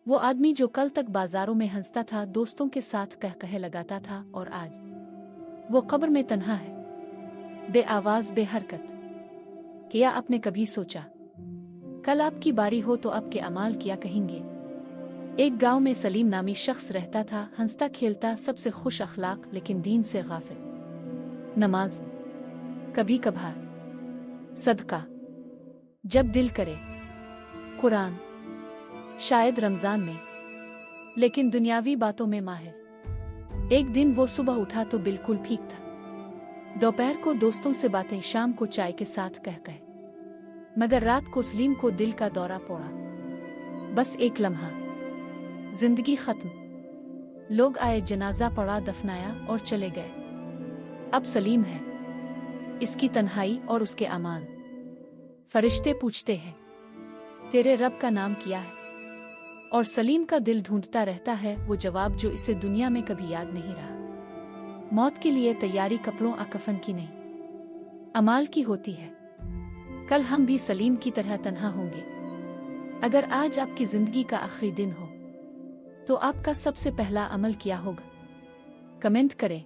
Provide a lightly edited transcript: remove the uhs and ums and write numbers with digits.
वो आदमी जो कल तक बाजारों में हंसता था, दोस्तों के साथ कह लगाता था, और आज वो कब्र में तन्हा है, बे आवाज बे हरकत। क्या आपने कभी सोचा कल आपकी बारी हो तो आपके अमाल क्या कहेंगे? एक गांव में सलीम नामी शख्स रहता था, हंसता खेलता, सबसे खुश अखलाक, लेकिन दीन से गाफिल। नमाज कभी कभार, सदका जब दिल करे, कुरान शायद रमजान में, लेकिन दुनियावी बातों में माहिर। एक दिन वो सुबह उठा तो बिल्कुल ठीक था। दोपहर को दोस्तों से बातें, शाम को चाय के साथ कह मगर रात को सलीम को दिल का दौरा पड़ा। बस एक लम्हा, जिंदगी खत्म। लोग आए, जनाजा पड़ा, दफनाया और चले गए। अब सलीम है, इसकी तन्हाई और उसके अमान। फरिश्ते पूछते हैं, तेरे रब का नाम क्या है? और सलीम का दिल ढूंढता रहता है वो जवाब जो इसे दुनिया में कभी याद नहीं रहा। मौत के लिए तैयारी कपड़ों कफन की नहीं, अमाल की होती है। कल हम भी सलीम की तरह तन्हा होंगे। अगर आज आपकी जिंदगी का आखिरी दिन हो तो आपका सबसे पहला अमल क्या होगा? कमेंट करें।